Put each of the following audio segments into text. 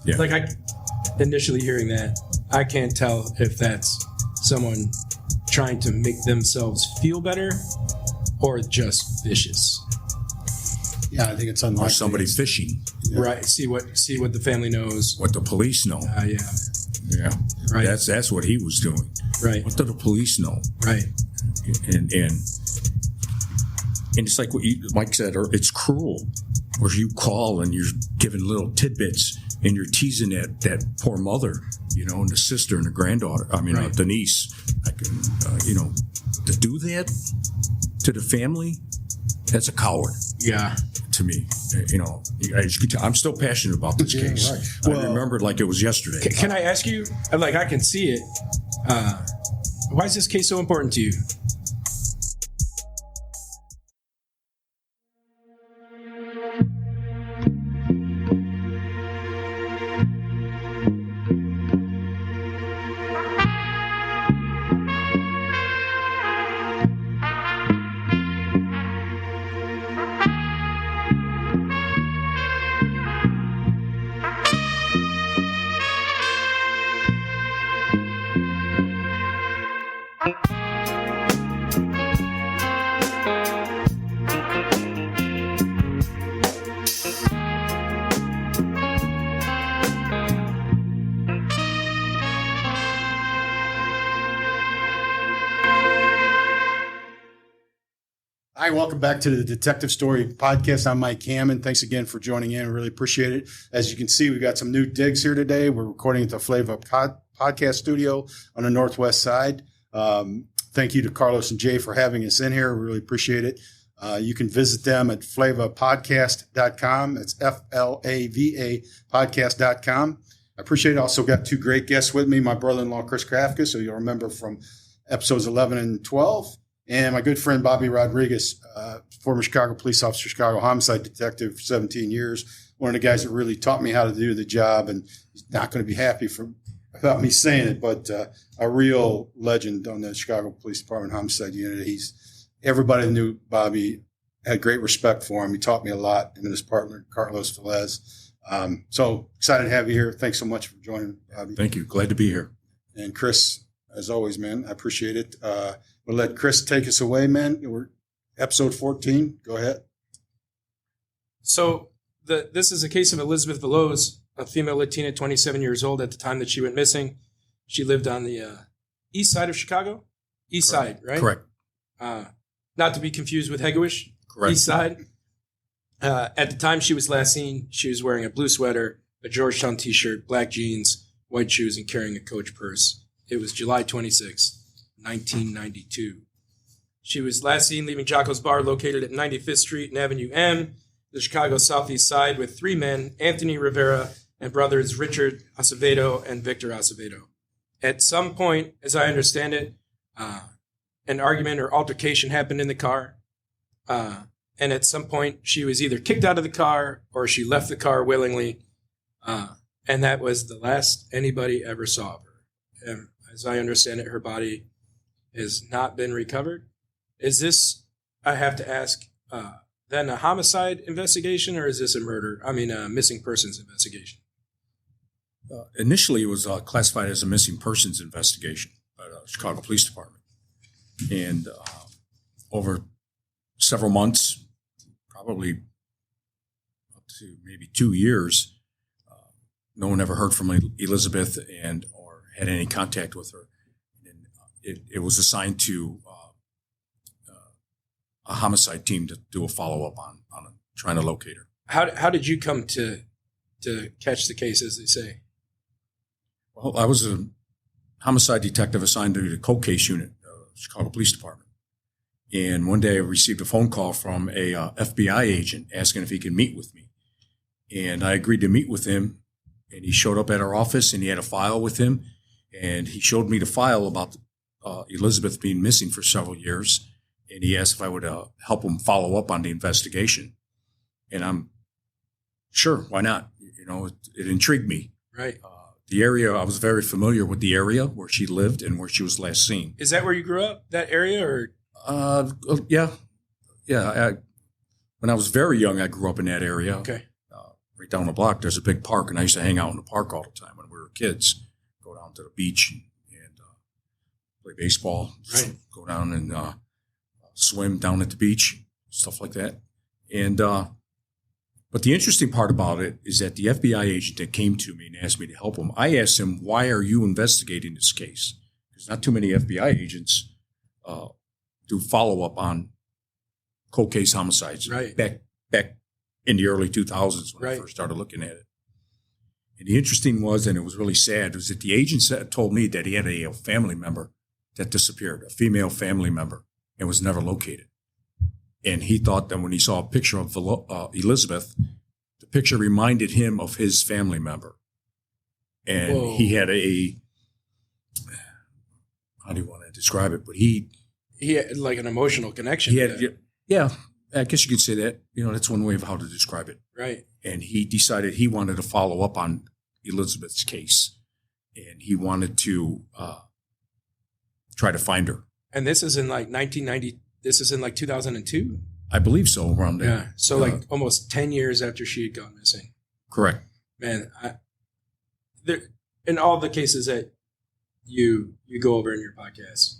Yeah. Like initially hearing that, I can't tell if that's someone trying to make themselves feel better or just vicious. Yeah, I think it's unlikely. Or somebody fishing. Yeah. Right. See what the family knows. What the police know. Yeah. Yeah. Right. That's what he was doing. Right. What do the police know? Right. And it's like what Mike said, or it's cruel, where you call and you're giving little tidbits and you're teasing that poor mother, and the sister and the granddaughter. I mean, the niece. To do that to the family, that's a coward. Yeah. To me, I'm still passionate about this case. Right. I remember it like it was yesterday. Can I ask you? Like, I can see it. Why is this case so important to you? Hi, welcome back to the Detective Story Podcast. I'm Mike Hammond. Thanks again for joining in. Really appreciate it. As you can see, we've got some new digs here today. We're recording at the Flava Podcast Studio on the Northwest Side. Thank you to Carlos and Jay for having us in here. We really appreciate it. You can visit them at flavapodcast.com. It's FLAVA podcast.com. I appreciate it. Also got two great guests with me, my brother-in-law, Chris Kafcas, who you'll remember from episodes 11 and 12. And my good friend, Bobby Rodriguez, former Chicago police officer, Chicago homicide detective for 17 years. One of the guys that really taught me how to do the job. And he's not going to be happy about me saying it, but a real legend on the Chicago Police Department homicide unit. Everybody knew Bobby, had great respect for him. He taught me a lot, him and his partner, Carlos Veloz. So excited to have you here. Thanks so much for joining, Bobby. Thank you. Glad to be here. And Chris, as always, man, I appreciate it. We'll let Chris take us away, man. We're episode 14. Go ahead. So this is a case of Elizabeth Veloz, a female Latina, 27 years old at the time that she went missing. She lived on the east side of Chicago. East side, right? Correct. Not to be confused with Hegewisch. Correct. East side. At the time she was last seen, she was wearing a blue sweater, a Georgetown t-shirt, black jeans, white shoes, and carrying a Coach purse. It was July 26th. 1992. She was last seen leaving Jocko's Bar located at 95th Street and Avenue M, the Chicago Southeast Side, with three men, Anthony Rivera and brothers Richard Acevedo and Victor Acevedo. At some point, as I understand it, an argument or altercation happened in the car. And at some point, she was either kicked out of the car or she left the car willingly. And that was the last anybody ever saw of her. And as I understand it, her body has not been recovered. Is this, I have to ask, then a homicide investigation, or is this a missing persons investigation? Initially, it was classified as a missing persons investigation by the Chicago Police Department. And over several months, probably up to maybe 2 years, no one ever heard from Elizabeth or had any contact with her. It was assigned to a homicide team to do a follow-up on trying to locate her. How did you come to catch the case, as they say? Well, I was a homicide detective assigned to the cold case unit, Chicago Police Department. And one day I received a phone call from a FBI agent asking if he could meet with me. And I agreed to meet with him. And he showed up at our office and he had a file with him. And he showed me the file about Elizabeth being missing for several years, and he asked if I would help him follow up on the investigation. And I'm sure, why not? It intrigued me. Right. The area, I was very familiar with the area where she lived and where she was last seen. Is that where you grew up, that area, or? Yeah. When I was very young, I grew up in that area. Okay. right down the block, there's a big park, and I used to hang out in the park all the time when we were kids. Go down to the beach and play baseball, Right. go down and swim down at the beach, stuff like that. And but the interesting part about it is that the FBI agent that came to me and asked me to help him, I asked him, why are you investigating this case? Because not too many FBI agents do follow-up on cold case homicides Right. back in the early 2000s when I Right. first started looking at it. And the interesting was, and it was really sad, was that the agent told me that he had a family member that disappeared, a female family member, and was never located. And he thought that when he saw a picture of Elizabeth, the picture reminded him of his family member. And Whoa. he had how do you want to describe it? But he had like an emotional connection. he to had, that. yeah, I guess you could say that. That's one way of how to describe it. Right. And he decided he wanted to follow up on Elizabeth's case. And he wanted to try to find her. And this is in like 1990. This is in like 2002. I believe so, around there. Yeah. So like almost 10 years after she had gone missing. Correct. Man, there, in all the cases that you go over in your podcast,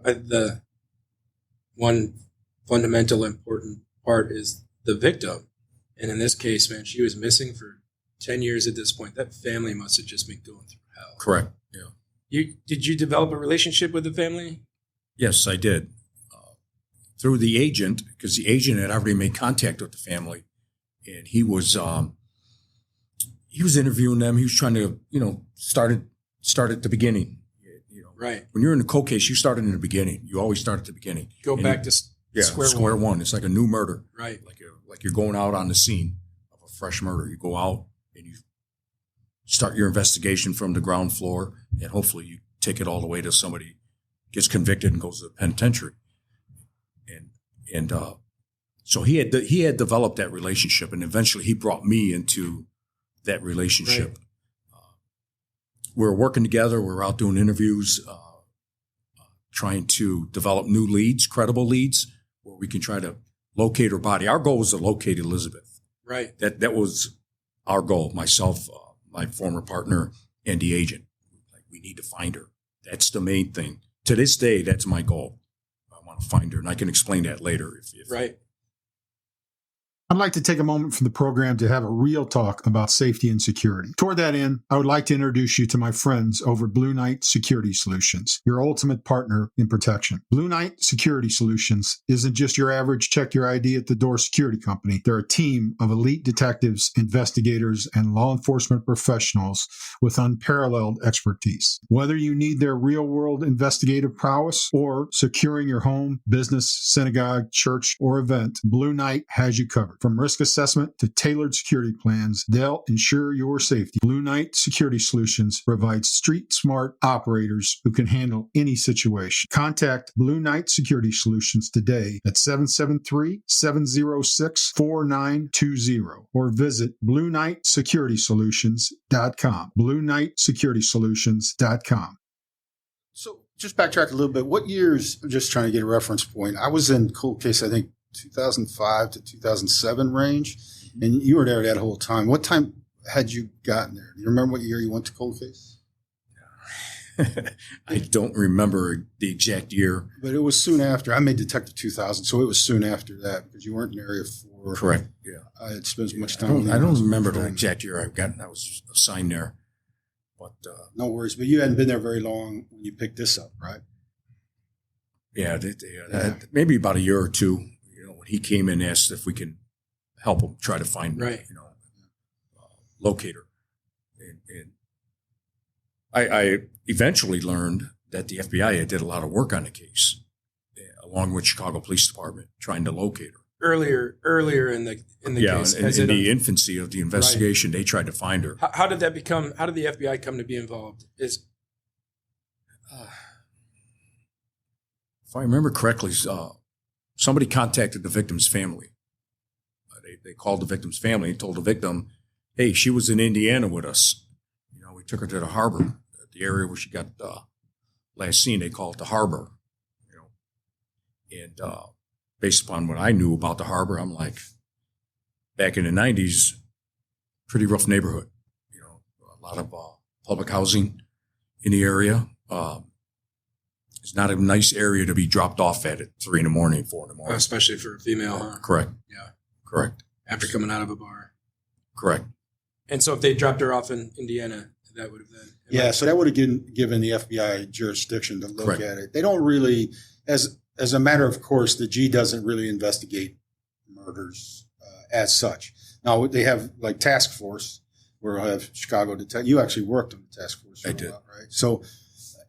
the one fundamental important part is the victim. And in this case, man, she was missing for 10 years at this point. That family must have just been going through hell. Correct. Yeah. Did you develop a relationship with the family? Yes, I did. Through the agent, because the agent had already made contact with the family, and he was interviewing them. He was trying to, start at the beginning. Right. When you're in a cold case, you start in the beginning. You always start at the beginning. Go And back to square one. It's like a new murder. Right. Like you're going out on the scene of a fresh murder. You go out and you start your investigation from the ground floor, and hopefully you take it all the way to somebody gets convicted and goes to the penitentiary. And so he had developed that relationship, and eventually he brought me into that relationship. Right. We were working together. We were out doing interviews, trying to develop new leads, credible leads, where we can try to locate her body. Our goal was to locate Elizabeth. Right. That was our goal. Myself, my former partner, and the agent. Like, we need to find her. That's the main thing. To this day, that's my goal. I want to find her, and I can explain that later. If Right. I'd like to take a moment from the program to have a real talk about safety and security. Toward that end, I would like to introduce you to my friends over at Blue Knight Security Solutions, your ultimate partner in protection. Blue Knight Security Solutions isn't just your average check your ID at the door security company. They're a team of elite detectives, investigators, and law enforcement professionals with unparalleled expertise. Whether you need their real-world investigative prowess or securing your home, business, synagogue, church, or event, Blue Knight has you covered. From risk assessment to tailored security plans, they'll ensure your safety. Blue Knight Security Solutions provides street-smart operators who can handle any situation. Contact Blue Knight Security Solutions today at 773-706-4920 or visit BlueKnightSecuritySolutions.com. BlueKnightSecuritySolutions.com. So just backtrack a little bit. What years, just trying to get a reference point, I was in cold case, I think, 2005 to 2007 range, and you were there that whole time. What time had you gotten there? Do you remember what year you went to cold case? I don't remember the exact year. But it was soon after. I made Detective 2000, so it was soon after that because you weren't in Area 4. Correct. Yeah. I had spent as much time. I don't remember the exact year I've gotten. I was assigned there, but no worries. But you hadn't been there very long when you picked this up, right? Yeah, maybe about a year or two. When he came in and asked if we can help him try to find, Right. locate her. And I eventually learned that the FBI did a lot of work on the case, along with Chicago Police Department, trying to locate her. Earlier in the case, in the infancy of the investigation, They tried to find her. How did that become? How did the FBI come to be involved? If I remember correctly, somebody contacted the victim's family. They called the victim's family and told the victim, "Hey, she was in Indiana with us. We took her to the harbor, the area where she got last seen. They call it the harbor. And based upon what I knew about the harbor, I'm like, back in the 90s, pretty rough neighborhood. A lot of public housing in the area. It's not a nice area to be dropped off at 3 in the morning, 4 in the morning. Especially for a female, huh? Correct. Yeah. Correct. After coming out of a bar. Correct. And so if they dropped her off in Indiana, that would have been. Yeah, so that would have given the FBI jurisdiction to look Correct. at it. They don't really, as a matter of course, the G doesn't really investigate murders as such. Now, they have like task force, where I have Chicago detective. You actually worked on the task force for I a did. while, right? So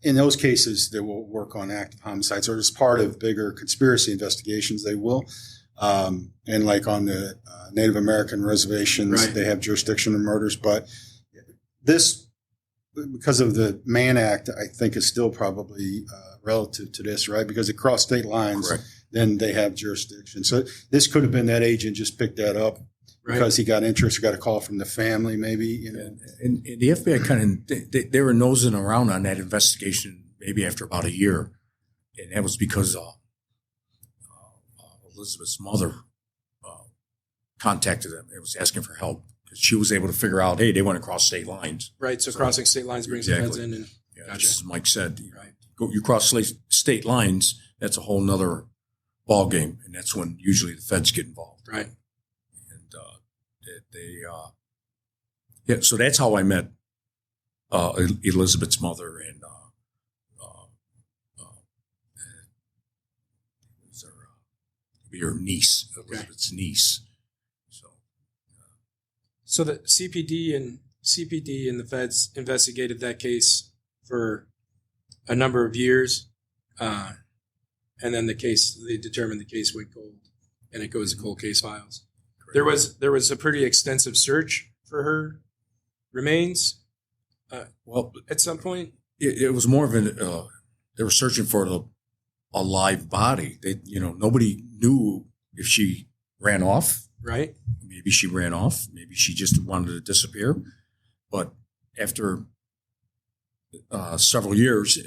in those cases, they will work on active homicides, or as part of bigger conspiracy investigations, they will. And like on the Native American reservations, Right. they have jurisdiction on murders. But this, because of the Mann Act, I think is still probably relative to this, right? Because it crossed state lines, Correct. then they have jurisdiction. So this could have been that agent just picked that up Right. because he got interest or got a call from the family, maybe. You know. And the FBI kind of, they were nosing around on that investigation maybe after about a year. And that was because Elizabeth's mother contacted them. It was asking for help because she was able to figure out, hey, they went across state lines. Right. So crossing state lines brings the feds in. And Yeah, Gotcha. just as Mike said, Right. you cross state lines, that's a whole nother ball game. And that's when usually the feds get involved. Right. And yeah, so that's how I met Elizabeth's mother and her niece, Elizabeth's niece. So the CPD and the feds investigated that case for a number of years, and then they determined the case went cold, and it goes to cold case files. There was a pretty extensive search for her remains. Well, At some point, it was more of they were searching for a live body. Nobody knew if she ran off. right? Maybe she ran off. Maybe she just wanted to disappear. But after several years,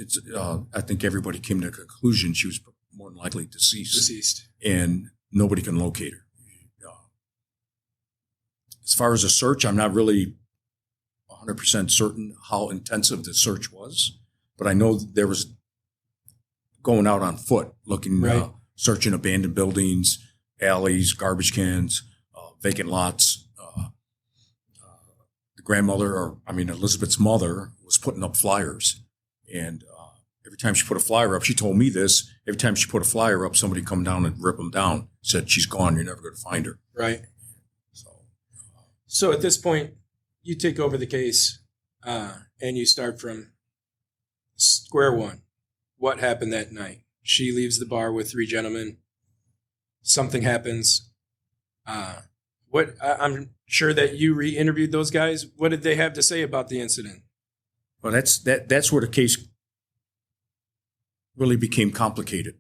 I think everybody came to the conclusion she was more than likely deceased. And nobody can locate her. As far as the search, I'm not really 100% certain how intensive the search was, but I know there was going out on foot, looking, Right. searching abandoned buildings, alleys, garbage cans, vacant lots. The grandmother, Elizabeth's mother, was putting up flyers, and every time she put a flyer up, she told me this. Every time she put a flyer up, somebody come down and rip them down. Said she's gone. You're never going to find her. Right. So So at this point, you take over the case, and you start from square one. What happened that night? She leaves the bar with 3 gentlemen. Something happens. I'm sure that you re-interviewed those guys. What did they have to say about the incident? Well, that's where the case really became complicated.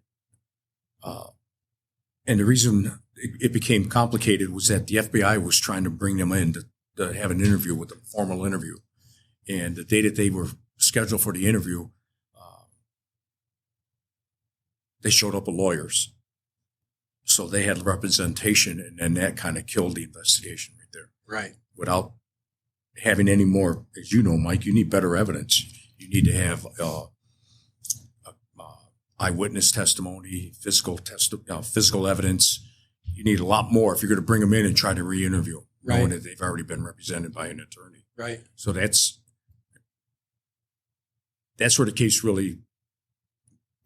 And the reason it became complicated was that the FBI was trying to bring them in to have an interview with them, formal interview. And the day that they were scheduled for the interview, they showed up with lawyers. So they had representation, and then that kind of killed the investigation right there. Right. Without having any more, as you know, Mike, you need better evidence. You need to have eyewitness testimony, physical evidence. You need a lot more if you're going to bring them in and try to re-interview, knowing that they've already been represented by an attorney. Right. So that's where the case really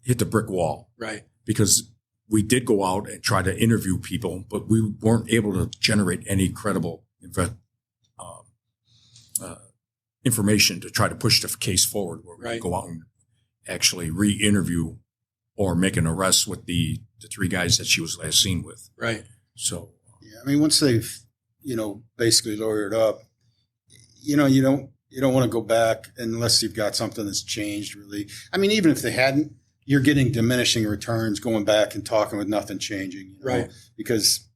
hit the brick wall. Right. Because we did go out and try to interview people, but we weren't able to generate any credible information to try to push the case forward, where we could go out and actually re-interview or make an arrest with the 3 guys that she was last seen with. Right. So, Yeah, once they've, basically lawyered up, you don't want to go back unless you've got something that's changed, really. Even if they hadn't, you're getting diminishing returns going back and talking with nothing changing, Right. Because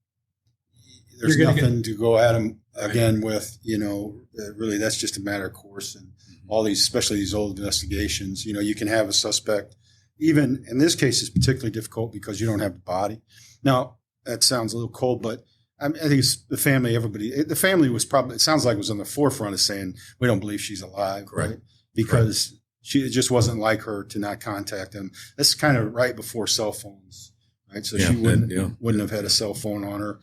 there's You're gonna nothing to go at them again with, really that's just a matter of course. And all these, especially these old investigations, you can have a suspect. Even in this case, it's particularly difficult because you don't have the body. Now, that sounds a little cold, but I think it's the family. The family was probably. It sounds like it was on the forefront of saying we don't believe she's alive, Correct. right? Because it just wasn't like her to not contact them. This is kind of right before cell phones, right? So she wouldn't have had a cell phone on her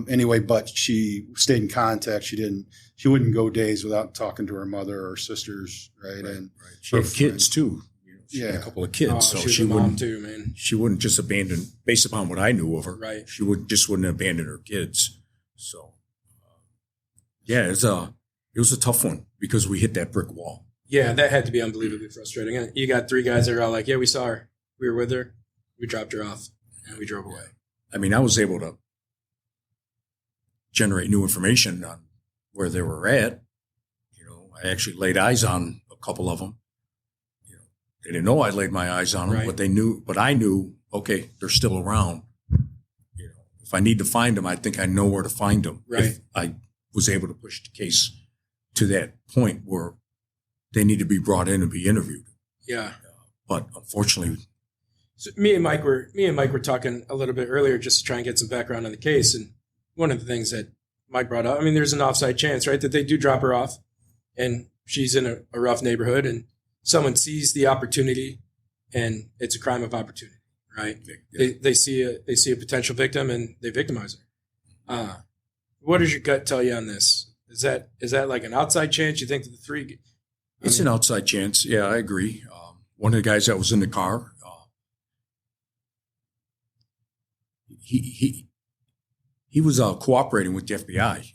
anyway. But she stayed in contact. She wouldn't go days without talking to her mother or sisters, right? And she had kids too. She had a couple of kids, so she wouldn't too, man. She wouldn't just abandon, based upon what I knew of her. Right. She wouldn't abandon her kids. So, it was a tough one because we hit that brick wall. Yeah, that had to be unbelievably frustrating. And you got 3 guys that are all like, "Yeah, we saw her. We were with her. We dropped her off, and we drove away." I mean, I was able to generate new information on where they were at. I actually laid eyes on a couple of them. They didn't know I laid my eyes on them, but I knew, okay, they're still around. If I need to find them, I think I know where to find them. Right. If I was able to push the case to that point where they need to be brought in and be interviewed. Yeah. But unfortunately, so me and Mike were talking a little bit earlier just to try and get some background on the case. And one of the things that Mike brought up, I mean, there's an offside chance, right, that they do drop her off and she's in a rough neighborhood and someone sees the opportunity and it's a crime of opportunity, right? Yeah. They see a potential victim and they victimize her. What does your gut tell you on this? Is that like an outside chance? You think that the 3? It's an outside chance. Yeah, I agree. One of the guys that was in the car, he was cooperating with the FBI,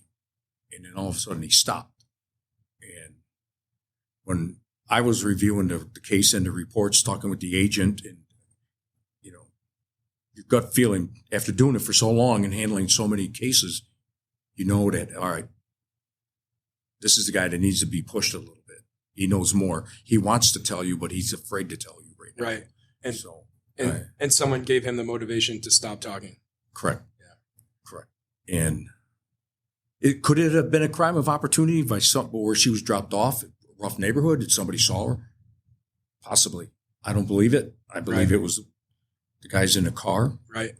and then all of a sudden he stopped. And when I was reviewing the case and the reports, talking with the agent, and your gut feeling after doing it for so long and handling so many cases, that, all right, this is the guy that needs to be pushed a little bit. He knows more. He wants to tell you, but he's afraid to tell you right now. Right. And someone gave him the motivation to stop talking. Correct. Yeah. Correct. And could it have been a crime of opportunity by where she was dropped off? Rough neighborhood? Did somebody saw her? Possibly. I don't believe it. I believe it was the guys in the car. Right.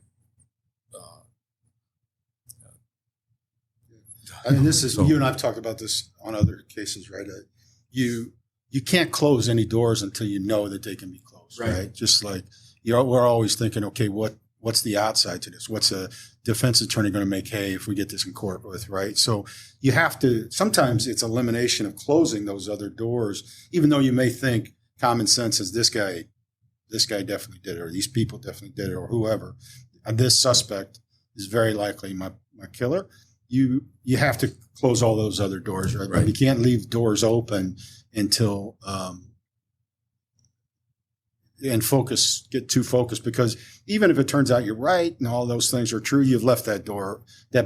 I mean, this is you and I've talked about this on other cases, right? You can't close any doors until you know that they can be closed, right? Just like we're always thinking, okay, what's the outside to this? What's a defense attorney going to make hay if we get this in court with, right? So you have to, sometimes it's elimination of closing those other doors, even though you may think common sense is this guy definitely did it, or these people definitely did it, or whoever. And this suspect is very likely my killer. You have to close all those other doors, right? But you can't leave doors open until and get too focused, because even if it turns out you're right and all those things are true, you've left that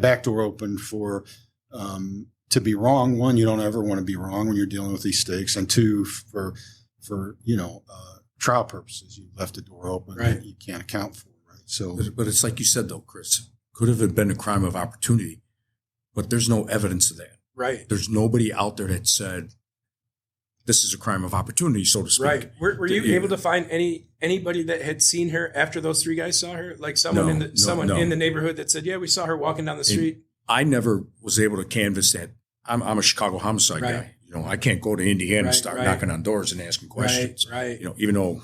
back door open for to be wrong. One, you don't ever want to be wrong when you're dealing with these stakes, and 2, for trial purposes, you left the door open that you can't account for, right? So, but it's like you said though, Chris, could have been a crime of opportunity, but there's no evidence of that. Right. There's nobody out there that said this is a crime of opportunity, so to speak. Right. Were you able to find anybody that had seen her after those 3 guys saw her? Like someone in the neighborhood that said, "Yeah, we saw her walking down the street." I never was able to canvass that. I'm a Chicago homicide guy. I can't go to Indiana and start knocking on doors and asking questions. Right. Even though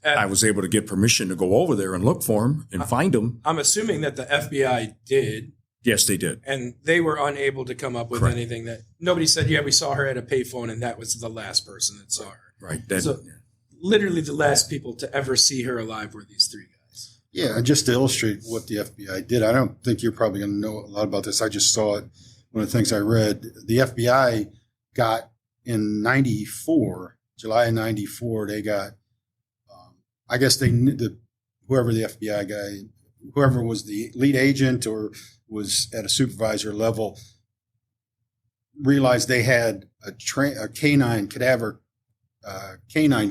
I was able to get permission to go over there and look for him and find him. I'm assuming that the FBI did. Yes, they did. And they were unable to come up with anything that nobody said, "Yeah, we saw her at a payphone," and that was the last person that saw her. Right. Literally the last people to ever see her alive were these 3 guys. Yeah, and just to illustrate what the FBI did, I don't think you're probably going to know a lot about this. I just saw it. One of the things I read, the FBI got in July of 94, they got, I guess whoever the FBI guy, whoever was the lead agent or was at a supervisor level, realized they had a canine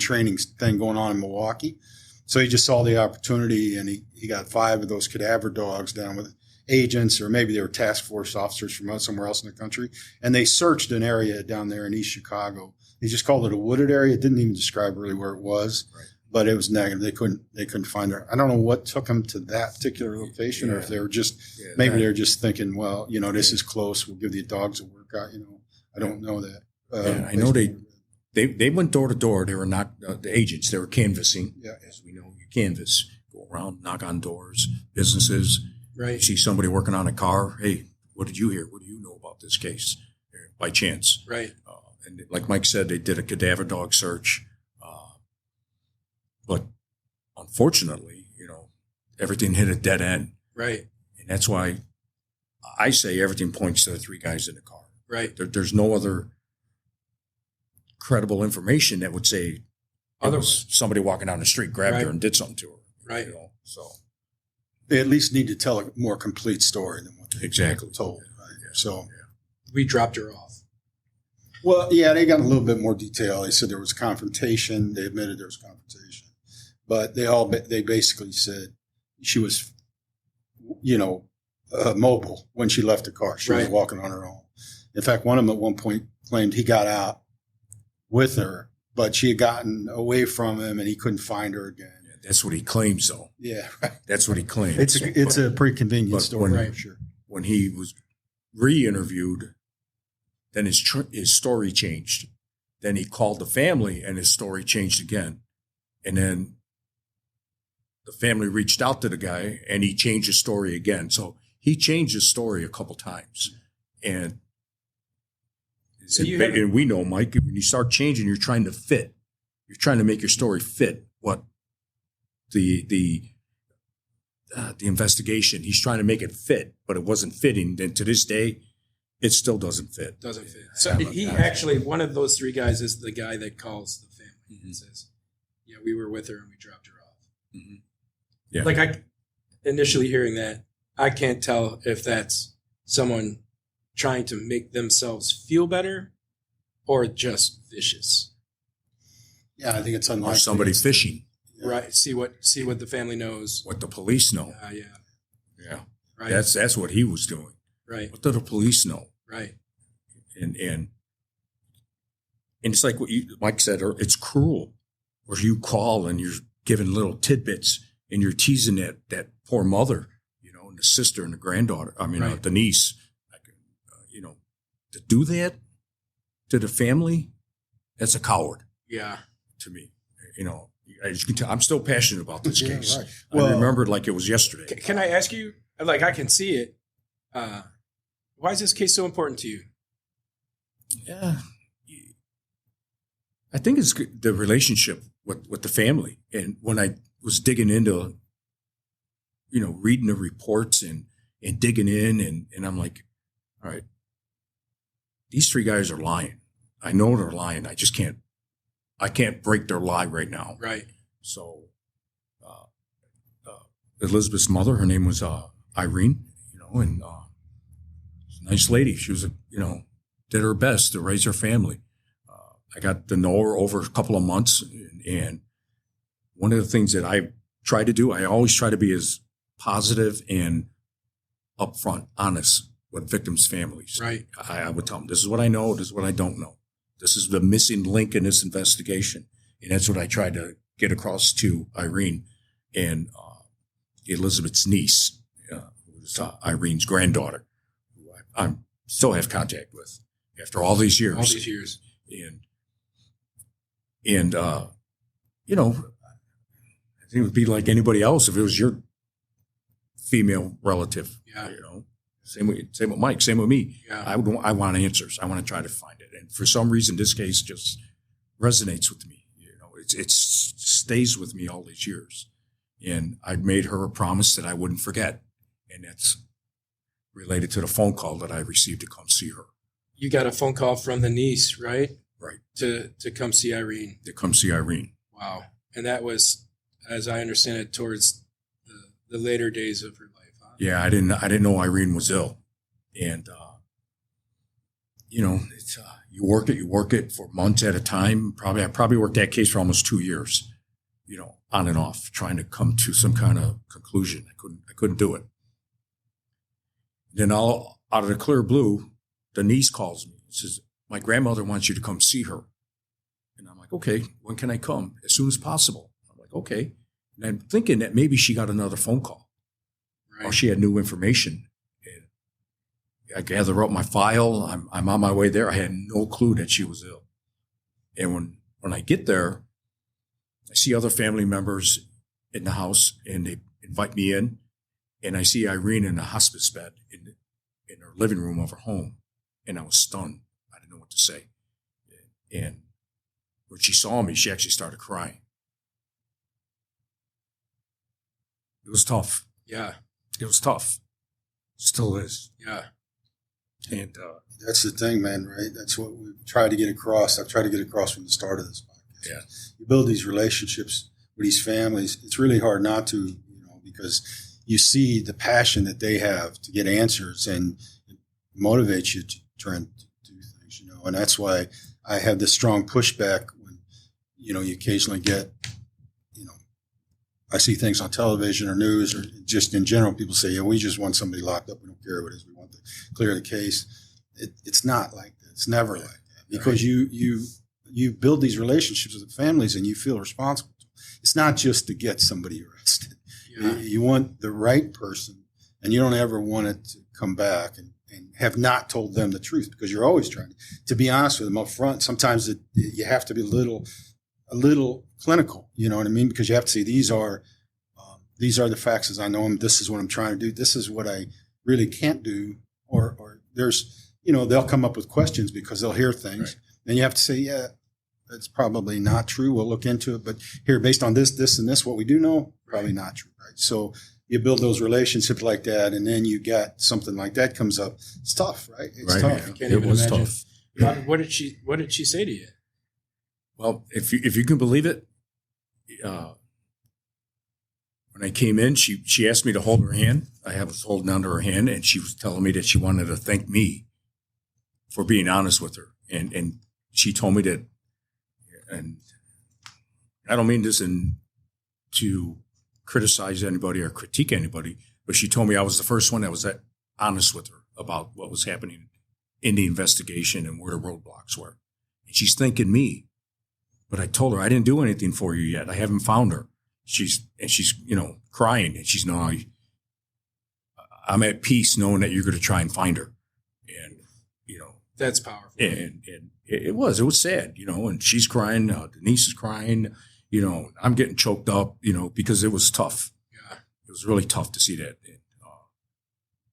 training thing going on in Milwaukee. So he just saw the opportunity, and he got 5 of those cadaver dogs down with agents, or maybe they were task force officers from somewhere else in the country, and they searched an area down there in East Chicago. They just called it a wooded area. It didn't even describe really where it was. Right. but it was negative. They couldn't find her. I don't know what took them to that particular location, or if they were just maybe they were just thinking, well, this is close. We'll give the dogs a workout. I don't know that. I know they went door to door. They were not the agents. They were canvassing. Yeah. As we know, you canvass, go around, knock on doors, businesses. Right. You see somebody working on a car. Hey, what did you hear? What do you know about this case? By chance. Right. And like Mike said, they did a cadaver dog search. But unfortunately, everything hit a dead end. Right. And that's why I say everything points to the three guys in the car. Right. There's no other credible information that would say somebody walking down the street grabbed her and did something to her. Right. So they at least need to tell a more complete story than what they told. Right? Yeah. So we dropped her off. Well, yeah, they got a little bit more detail. They said there was confrontation. They admitted there was confrontation, but they basically said she was, mobile when she left the car. She was walking on her own. In fact, one of them at one point claimed he got out with her, but she had gotten away from him and he couldn't find her again. Yeah, that's what he claims, though. Yeah, that's what he claims. It's a pretty convenient story, for sure. When he was re-interviewed, then his story changed. Then he called the family, and his story changed again. And then the family reached out to the guy, and he changed his story again. So he changed his story a couple times, and we know, Mike, when you start changing, you're trying to fit. You're trying to make your story fit what the investigation. He's trying to make it fit, but it wasn't fitting. And to this day, it still doesn't fit. Doesn't fit. So he actually, one of those three guys is the guy that calls the family and says, "Yeah, we were with her and we dropped her off." Mm-hmm. Yeah. Like I initially hearing that, I can't tell if that's someone trying to make themselves feel better or just vicious. Yeah, I think it's unlikely. Or somebody fishing. Yeah. Right. See what the family knows. What the police know. Yeah. Yeah. Right. That's what he was doing. Right. What do the police know? Right. And it's like what Mike said, it's cruel. Where you call and you're giving little tidbits and you're teasing that poor mother, and the sister and the granddaughter. I mean, the niece. To do that to the family, that's a coward. Yeah. To me, as you can tell, I'm still passionate about this case. Right. Well, I remember it like it was yesterday. Can I ask you? Like, I can see it. Why is this case so important to you? Yeah, I think it's the relationship with the family. And when I was digging into, reading the reports and digging in, and I'm like, all right, these three guys are lying. I know they're lying. I can't break their lie right now. Right. So, Elizabeth's mother, her name was Irene, and she's a nice lady. She was, did her best to raise her family. I got to know her over a couple of months, and one of the things that I try to do, I always try to be as positive and upfront, honest with victims' families. Right. I would tell them, this is what I know, this is what I don't know. This is the missing link in this investigation. And that's what I tried to get across to Irene and Elizabeth's niece, who was Irene's granddaughter, who I still have contact with after all these years. All these years. And I think it would be like anybody else if it was your female relative. Yeah. Same with Mike, same with me. Yeah. I want answers. I want to try to find it. And for some reason, this case just resonates with me. It stays with me all these years. And I made her a promise that I wouldn't forget. And that's related to the phone call that I received to come see her. You got a phone call from the niece, right? Right. To come see Irene. To come see Irene. Wow. And that was, as I understand it, towards the later days of her life. Huh? Yeah, I didn't know Irene was ill. And, it's, you work it for months at a time. I probably worked that case for almost 2 years, on and off, trying to come to some kind of conclusion. I couldn't do it. Then all out of the clear blue, the niece calls me and says, my grandmother wants you to come see her. And I'm like, okay, when can I come? As soon as possible. I'm like, like, okay. And I'm thinking that maybe she got another phone call Right. or she had new information. And I gather up my file. I'm on my way there. I had no clue that she was ill. And when I get there, I see other family members in the house and they invite me in. And I see Irene in a hospice bed in her living room of her home. And I was stunned. I didn't know what to say. And when she saw me, she actually started crying. It was tough. Yeah. It was tough. Still is. Yeah. And That's the thing, man, right? That's what we've tried to get across. I've tried to get across from the start of this podcast. Yeah. You build these relationships with these families. It's really hard not to, because you see the passion that they have to get answers, and it motivates you to try and do things, and that's why I have this strong pushback when, you occasionally get, I see things on television or news or just in general, people say, yeah, we just want somebody locked up. We don't care what it is. We want to clear the case. It's not like that. It's never like that, because you build these relationships with the families and you feel responsible. It's not just to get somebody arrested. Yeah. You want the right person, and you don't ever want it to come back and have not told them the truth, because you're always trying to be honest with them up front. Sometimes you have to be a little clinical, you know what I mean? Because you have to say, these are the facts as I know them. This is what I'm trying to do. This is what I really can't do. Or there's, they'll come up with questions because they'll hear things. Right. And you have to say, yeah, that's probably not true. We'll look into it. But here, based on this, and this, what we do know, probably not true. Right. So you build those relationships like that, and then you got something like that comes up. It's tough, right? It's tough. It was tough. Yeah. What did she say to you? Well, if you can believe it, when I came in, she asked me to hold her hand. I was holding onto her hand, and she was telling me that she wanted to thank me for being honest with her. And she told me that, and I don't mean this to criticize anybody or critique anybody, but she told me I was the first one that was honest with her about what was happening in the investigation and where the roadblocks were. And she's thanking me. But I told her, I didn't do anything for you yet. I haven't found her. She's crying, and she's I'm at peace knowing that you're going to try and find her. And, that's powerful. And it was sad, and she's crying. Denise is crying, I'm getting choked up, because it was tough. Yeah. It was really tough to see that.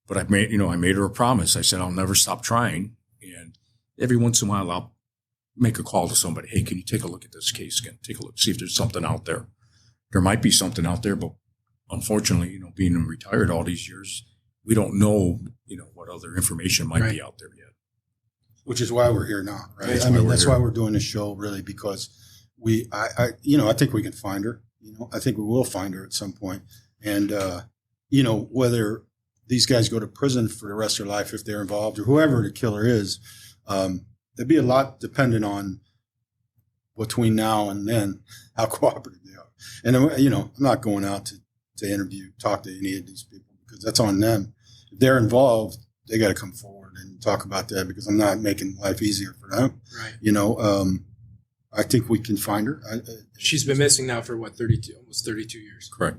But I made her a promise. I said, I'll never stop trying. And every once in a while, I'll make a call to somebody. Hey, can you take a look at this case again? Take a look, see if there's something out there. There might be something out there, but unfortunately, being retired all these years, we don't know, what other information might be out there yet. Which is why we're here now, right? That's why we're doing this show, really, because I think we can find her. I think we will find her at some point. And, whether these guys go to prison for the rest of their life if they're involved, or whoever the killer is, there'd be a lot dependent on between now and then how cooperative they are. And, I'm not going out to talk to any of these people, because that's on them. If they're involved, they got to come forward and talk about that, because I'm not making life easier for them. Right. I think we can find her. She's been missing now for almost 32 years. Correct.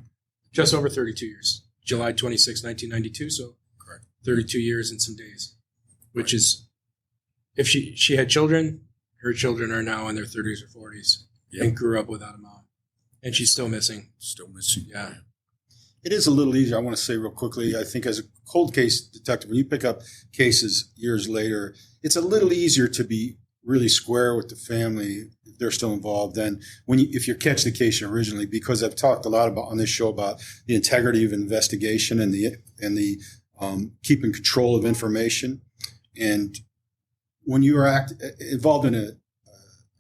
Just over 32 years. July 26, 1992. So correct. 32 years and some days, which is, if she had children, her children are now in their 30s or 40s and grew up without a mom. And she's still missing. Still missing. Yeah. It is a little easier. I want to say real quickly, I think as a cold case detective, when you pick up cases years later, it's a little easier to be really square with the family if they're still involved than if you catch the case originally, because I've talked a lot about on this show about the integrity of investigation and the keeping control of information. And when you are involved in a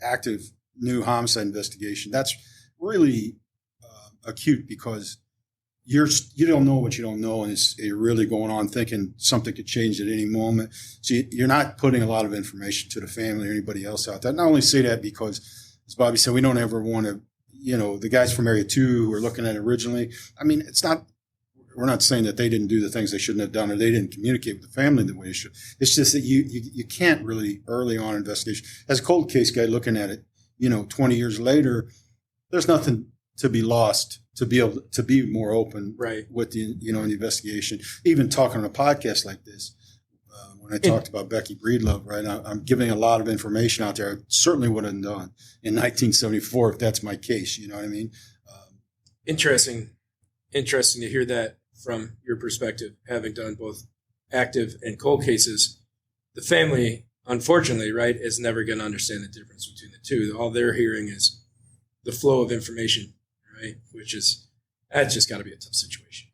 active new homicide investigation, that's really acute, because you don't know what you don't know, and you're really going on thinking something could change at any moment. So you're not putting a lot of information to the family or anybody else out there. I not only say that because, as Bobby said, we don't ever want to, the guys from Area 2 who were looking at it originally, we're not saying that they didn't do the things they shouldn't have done, or they didn't communicate with the family the way they should. It's just that you can't really early on investigation. As a cold case guy looking at it, 20 years later, there's nothing to be lost, to be able to be more open Right. with the, in the investigation. Even talking on a podcast like this, when I talked about Becky Breedlove, right, I'm giving a lot of information out there. I certainly would have done in 1974 if that's my case. You know what I mean? Interesting to hear that from your perspective, having done both active and cold cases. The family, unfortunately, right, is never going to understand the difference between the two. All they're hearing is the flow of information, right, that's just got to be a tough situation.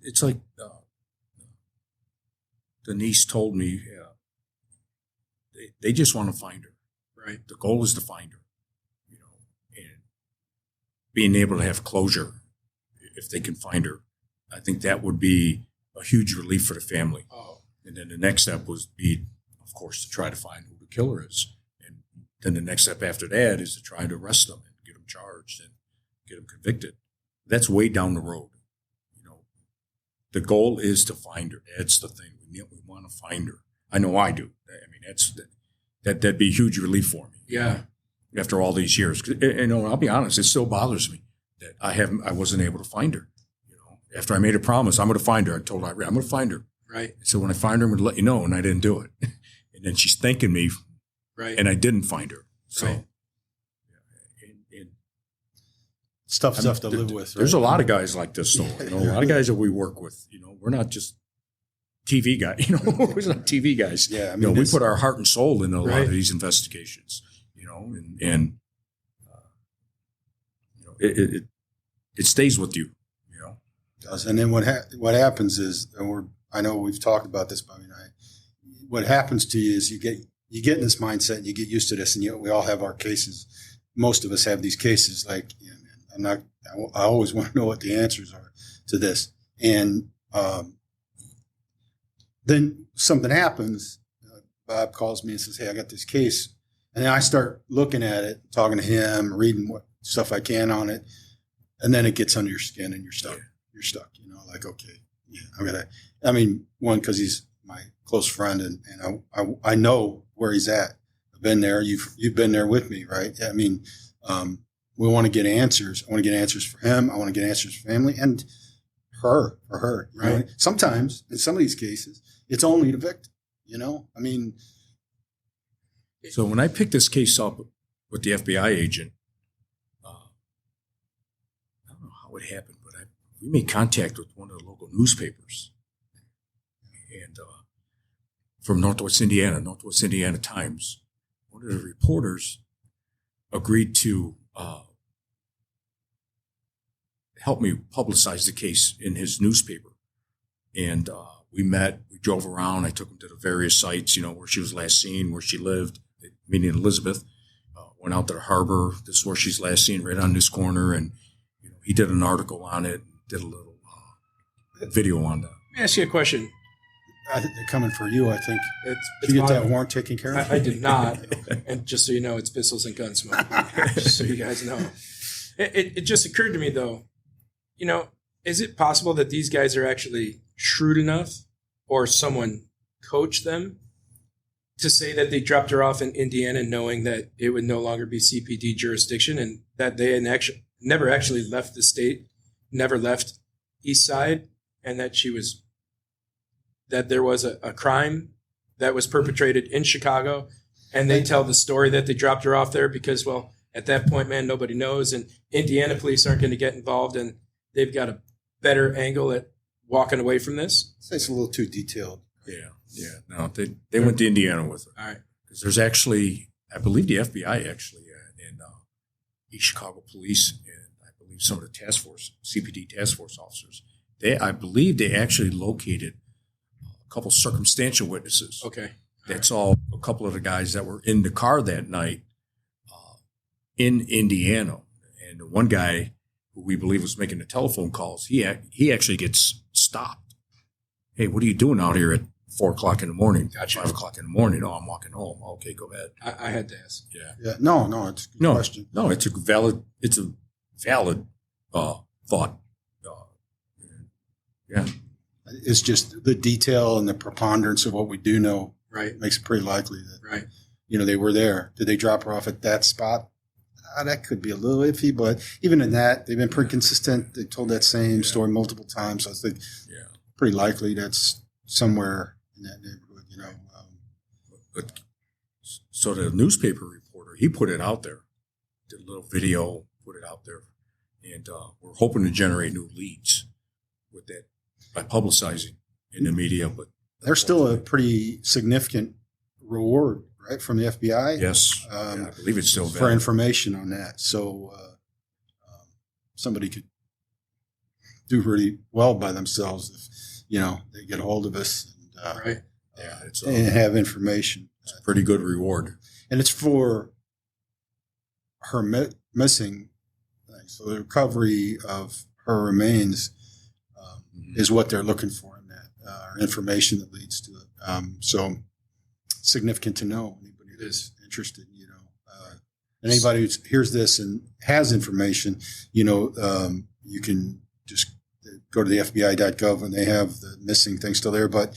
It's like Denise told me, they just want to find her. Right. The goal is to find her, and being able to have closure if they can find her. I think that would be a huge relief for the family. Oh. And then the next step was of course, to try to find who the killer is. And then the next step after that is to try to arrest them and get them charged and get them convicted. That's way down the road. The goal is to find her. That's the thing. We want to find her. I know I do. I mean, that'd be a huge relief for me. Yeah. After all these years, I'll be honest, it still bothers me that I wasn't able to find her. After I made a promise, I'm going to find her. I told Irene, I'm going to find her. Right. So when I find her, I'm going to let you know, and I didn't do it. And then she's thanking me, right, and I didn't find her. So, right. It's tough stuff to live with. Right? There's a lot of guys like this, though. A lot of guys that we work with. We're not just TV guys. We're not TV guys. Yeah, I mean, we put our heart and soul into a lot right. of these investigations. It stays with you. Does. And then what happens is, and I know we've talked about this, Bobby and I. What happens to you is you get in this mindset and you get used to this, and we all have our cases. Most of us have these cases. Like, I always want to know what the answers are to this, and then something happens. Bob calls me and says, "Hey, I got this case," and then I start looking at it, talking to him, reading what stuff I can on it, and then it gets under your skin, and you're stuck. You're stuck, like, okay, yeah, one, because he's my close friend, and I know where he's at. I've been there. You've been there with me, right? I mean, we want to get answers. I want to get answers for him. I want to get answers for family and for her. Right. Sometimes in some of these cases, it's only the victim. So when I picked this case up with the FBI agent, I don't know how it happened, but we made contact with one of the local newspapers, and from Northwest Indiana Times. One of the reporters agreed to help me publicize the case in his newspaper, and we met. We drove around. I took him to the various sites, where she was last seen, where she lived, meaning Elizabeth. Went out to the harbor. This is where she's last seen, right on this corner, and he did an article on it. Did a little video on that. Let me ask you a question. I think they're coming for you, I think. It's Did you get that warrant taken care of? I did not. And just so you know, it's pistols and gun smoke. Just so you guys know. It just occurred to me, though, is it possible that these guys are actually shrewd enough, or someone coached them to say that they dropped her off in Indiana knowing that it would no longer be CPD jurisdiction, and that they had never actually left the state, never left East Side, and that there was a crime that was perpetrated in Chicago, and they tell the story that they dropped her off there because, well, at that point, man, nobody knows, and Indiana police aren't going to get involved, and they've got a better angle at walking away from this? It's a little too detailed. Yeah. No, they went to Indiana with it. All right. Because there's actually, I believe the FBI actually, and East Chicago Police, and I believe some of the task force, CPD task force officers, I believe they actually located a couple circumstantial witnesses. Okay. That's all. A couple of the guys that were in the car that night in Indiana, and the one guy who we believe was making the telephone calls, he actually gets stopped. Hey, what are you doing out here at 4 o'clock in the morning? Gotcha. 5 o'clock in the morning. Oh, I'm walking home. Okay, go ahead. I had to ask. Yeah. No, it's a good question. No, it's a valid thought. Yeah. It's just the detail and the preponderance of what we do know Right. makes it pretty likely that Right. they were there. Did they drop her off at that spot? that could be a little iffy, but even in that, they've been pretty consistent. They told that same story multiple times. So I think pretty likely that's somewhere in that neighborhood, you know. But so the newspaper reporter, he put it out there, did a little video, put it out there, and we're hoping to generate new leads with that by publicizing in the media. But there's still a pretty significant reward, right, from the FBI. Yes, I believe it's still for valid. information on that. So somebody could do really well by themselves if, you know, they get a hold of us and, Right. Yeah, and have information. it's a pretty good reward. And it's for her missing thing. So the recovery of her remains is what they're looking for in that, or information that leads to it. So significant to know. Anybody that's interested, you know. And anybody who hears this and has information, you know, you can just go to the FBI.gov and they have the missing thing still there. But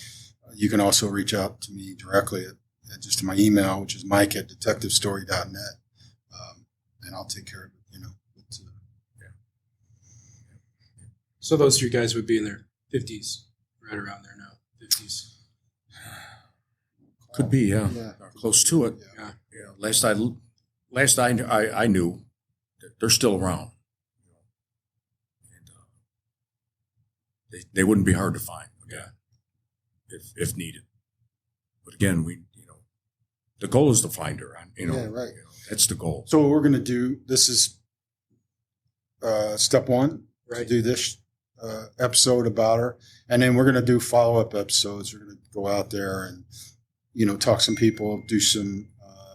you can also reach out to me directly at just to my email, which is mike@detectivestory.net. And I'll take care of it, you know. But, So those three guys would be in their 50s, right around there now, 50s. Could be, yeah. Close to it. Yeah. Yeah. Last I knew, that they're still around. And, they wouldn't be hard to find. Yeah. If needed. But again, the goal is to find her. Yeah, right. You know, that's the goal. So what we're going to do, this is step one, Right. to do this episode about her. And then we're going to do follow-up episodes. We're going to go out there and, you know, talk to some people, do some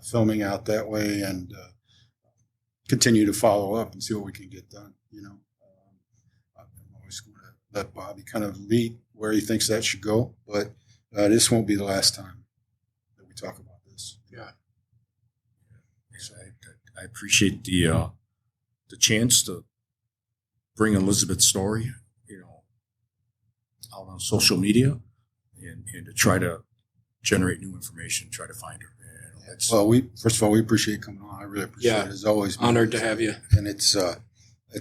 filming out that way, and continue to follow up and see what we can get done, you know. I'm always going to let Bobby kind of lead where he thinks that should go, but this won't be the last time that we talk about this. Yeah. I appreciate the chance to bring Elizabeth's story, you know, out on social media and to try to generate new information, try to find her. You know, Well, first of all, we appreciate coming on. I really appreciate it. It's always Honored to have you. And it's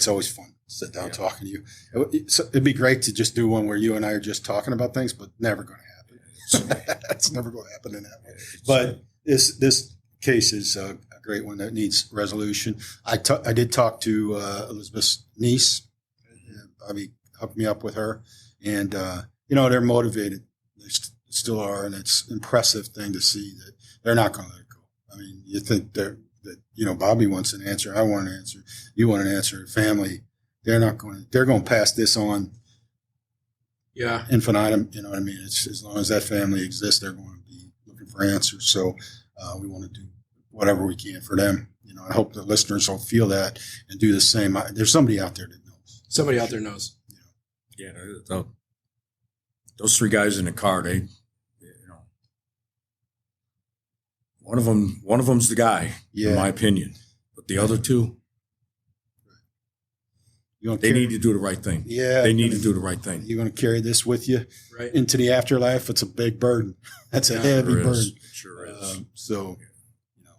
always fun to sit down talking to you. It'd be great to just do one where you and I are just talking about things, but never going to happen. It's never going to happen in that way. But this case is a great one that needs resolution. I did talk to Elizabeth's niece. Bobby hooked me up with her, and you know, they're motivated. They still are, and it's an impressive thing to see that they're not going to let it go. I mean, you think that you know, Bobby wants an answer, I want an answer, you want an answer. Family, they're going to pass this on. Yeah. Infinitum. You know what I mean? It's as long as that family exists, they're going to be looking for answers. So we want to do whatever we can for them. You know, I hope the listeners will feel that and do the same. There's somebody out there that knows. Somebody out there knows. Yeah, those three guys in the car, they, you know, one of them's the guy, in my opinion. But the other two, they need to do the right thing. Yeah, they need to do the right thing. You're going to carry this with you Right. into the afterlife. It's a big burden. That's a heavy burden. It sure is. So, you know,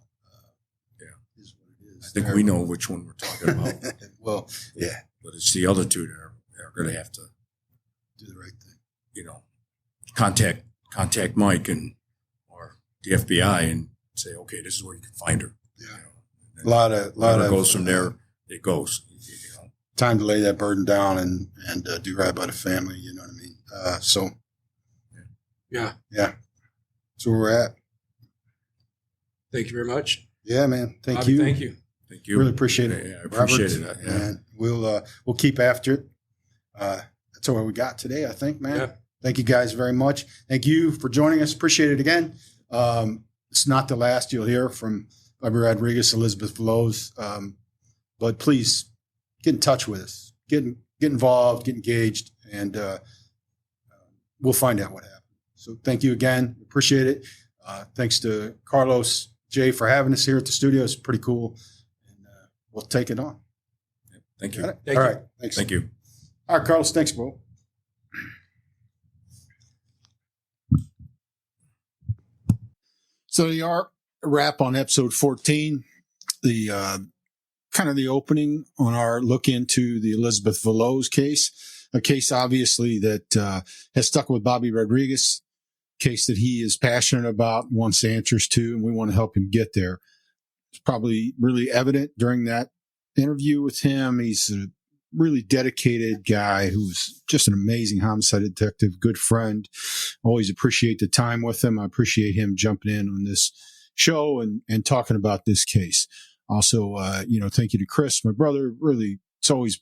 is what it is. I think we know which one we're talking about. Well, yeah. But it's the other two that are going to have to Do the right thing. You know, contact Mike or the FBI and say, okay, this is where you can find her. Yeah. You know, A lot of goes from there. It goes. You know. Time to lay that burden down and do right by the family. You know what I mean? So. Yeah. Yeah. That's where we're at. Thank you very much. Yeah, man. Thank Bobby, you. Thank you. Thank you. Really appreciate it. Yeah, I appreciate Robert. it. Yeah. And we'll keep after it. That's all we got today, I think, man. Yeah. Thank you guys very much. Thank you for joining us. Appreciate it again. It's not the last you'll hear from Bobby Rodriguez, Elizabeth Veloz. But please get in touch with us. Get involved, get engaged, and we'll find out what happened. So thank you again. Appreciate it. Thanks to Carlos J for having us here at the studio. It's pretty cool. And we'll take it on. Thank you. Got it? Thank All you. right. Thanks. Thank you. All right, Carlos. Thanks, bro. So you are a wrap on episode 14. The kind of the opening on our look into the Elizabeth Veloz case, a case obviously that has stuck with Bobby Rodriguez, case that he is passionate about, wants answers to, and we want to help him get there. It's probably really evident during that interview with him. He's a really dedicated guy who's just an amazing homicide detective, good friend. Always appreciate the time with him. I appreciate him jumping in on this show and talking about this case. Also, thank you to Chris, my brother. Really, it's always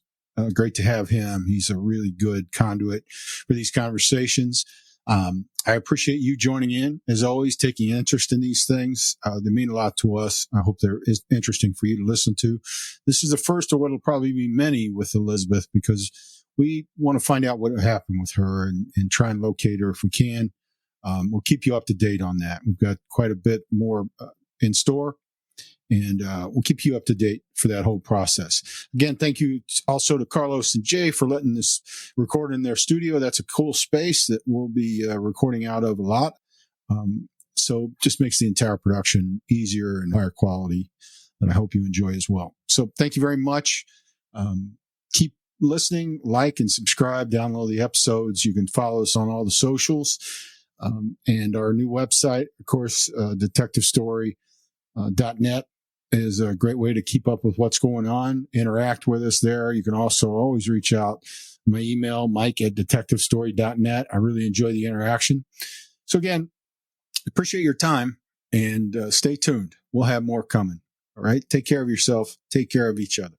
great to have him. He's a really good conduit for these conversations. I appreciate you joining in, as always, taking interest in these things. They mean a lot to us. I hope they're interesting for you to listen to. This is the first of what will probably be many with Elizabeth, because we want to find out what happened with her and try and locate her if we can. We'll keep you up to date on that. We've got quite a bit more in store, and we'll keep you up to date for that whole process. Again, thank you also to Carlos and Jay for letting this record in their studio. That's a cool space that we'll be recording out of a lot. So just makes the entire production easier and higher quality, and I hope you enjoy as well. So thank you very much. Keep listening, like and subscribe, download the episodes. You can follow us on all the socials, and our new website, of course, detectivestory.net. is a great way to keep up with what's going on. Interact with us there. You can also always reach out. My email, mike@detectivestory.net. I really enjoy the interaction. So again, appreciate your time, and stay tuned. We'll have more coming. All right. Take care of yourself. Take care of each other.